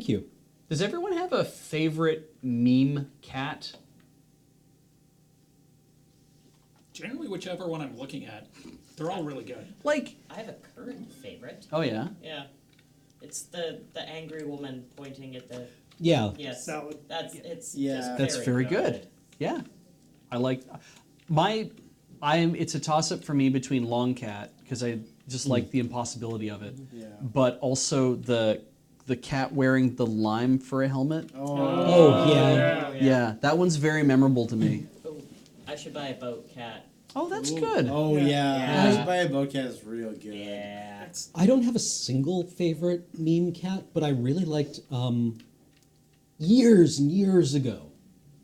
Thank you. Does everyone have a favorite meme cat? Generally, whichever one I'm looking at, they're all really good. Like, I have a current favorite. oh yeah? Yeah. It's the angry woman pointing at the... Yeah. Yes. Salad. It's Yeah. just That's very good. Yeah. I like it's a toss up for me between long cat because I just like the impossibility of it. Yeah. But also the cat wearing the lime for a helmet. Oh, yeah. Yeah, that one's very memorable to me. Oh, I should buy a boat cat. Oh, that's good. Oh Yeah. yeah. Yeah. Buy a boat cat is real good. Yeah. I don't have a single favorite meme cat, but I really liked years and years ago.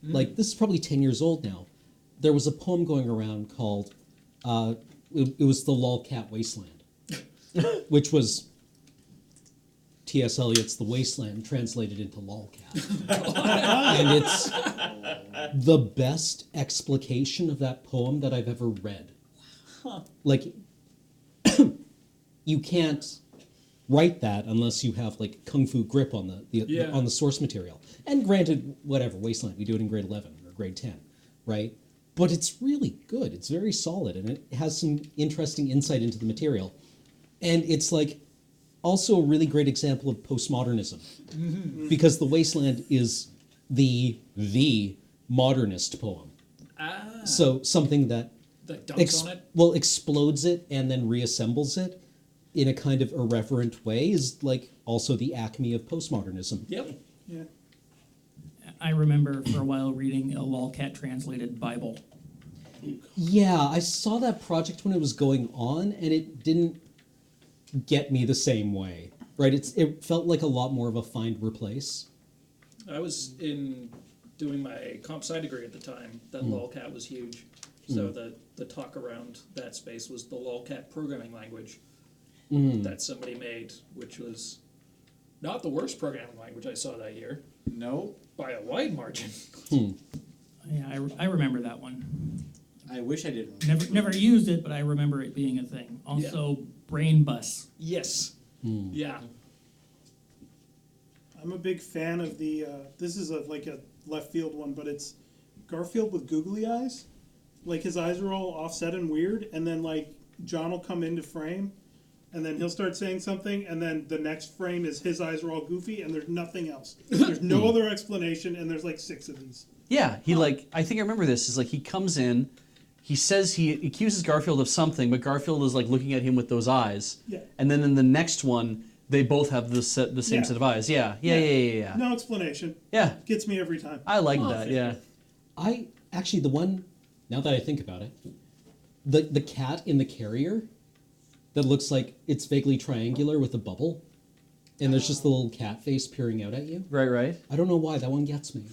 Like, this is probably 10 years old now. There was a poem going around called, it was the Lolcat Wasteland, which was T.S. Eliot's The Wasteland translated into lolcat. And it's the best explication of that poem that I've ever read. Like, you can't write that unless you have like kung fu grip on the source material. And granted, whatever, Wasteland, we do it in grade 11 or grade 10, right? But it's really good. It's very solid, and it has some interesting insight into the material. And it's like also a really great example of postmodernism, because The Wasteland is the modernist poem. So something that dunks on it? well, explodes it and then reassembles it in a kind of irreverent way is like also the acme of postmodernism. Yep. Yeah. I remember for a while reading a lolcat translated Bible. Yeah, I saw that project when it was going on, and it didn't get me the same way. Right? It felt like a lot more of a find replace. I was doing my comp sci degree at the time. That lolcat was huge. So the talk around that space was the lolcat programming language that somebody made, which was not the worst programming language I saw that year Nope. by a wide margin. Yeah, I remember that one. I wish I did. Never used it, but I remember it being a thing. Also, Brain Bus. Yes. Yeah. I'm a big fan of the, this is like a left field one, but it's Garfield with googly eyes. Like his eyes are all offset and weird, and then like John will come into frame, and then he'll start saying something, and then the next frame is his eyes are all goofy, and there's nothing else. There's no other explanation, and there's like 6 of these. Yeah, I think I remember this. Is like he comes in, he says he accuses Garfield of something, but Garfield is like looking at him with those eyes. Yeah. And then in the next one, they both have the same Yeah. set of eyes. Yeah. No explanation. Yeah, Gets me every time. I like that. Yeah. I actually, the one, now that I think about it, the cat in the carrier that looks like it's vaguely triangular with a bubble, and there's just the little cat face peering out at you. Right. I don't know why, that one gets me.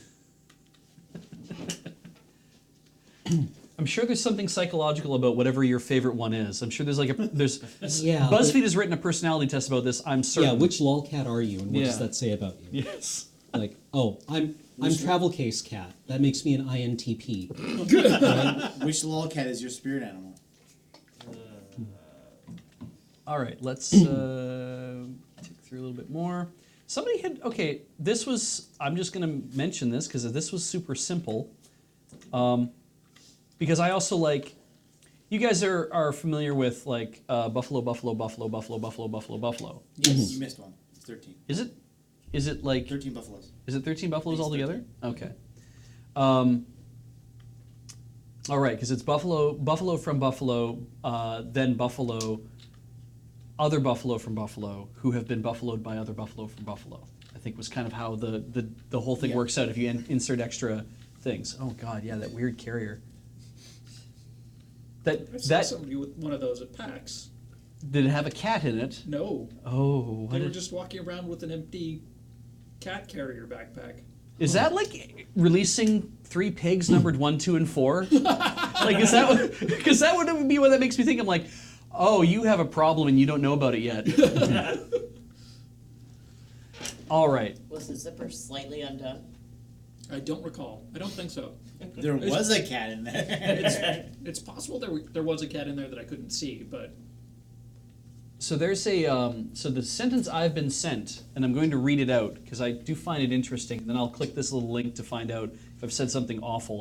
I'm sure there's something psychological about whatever your favorite one is. I'm sure there's Yeah. BuzzFeed has written a personality test about this. I'm certain. Yeah, which lolcat are you, and what does Yeah. that say about you? Yes. Like, oh, I'm travel case cat. That makes me an INTP. Which lolcat is your spirit animal? All right, let's tick through a little bit more. Somebody had, this was, I'm just going to mention this because this was super simple. Because I also like, you guys are familiar with like buffalo. Yes. You missed one. It's 13. Is it like 13 buffaloes. Is it 13 buffaloes It's altogether? 13. Okay. All right, because it's buffalo from buffalo, then buffalo, other buffalo from buffalo, who have been buffaloed by other buffalo from buffalo. I think was kind of how the whole thing works out if you insert extra things. Oh God, yeah, that weird carrier. I saw somebody with one of those at PAX. Did it have a cat in it? No. Oh, They were just walking around with an empty cat carrier backpack. Is that like releasing 3 pigs numbered 1, 2, and 4? Like, is that because that would be what that makes me think? I'm like, oh, you have a problem and you don't know about it yet. All right. Was the zipper slightly undone? I don't recall. I don't think so. There was a cat in there. It's possible there was a cat in there that I couldn't see, but So there's a so the sentence I've been sent, and I'm going to read it out because I do find it interesting. Then I'll click this little link to find out if I've said something awful.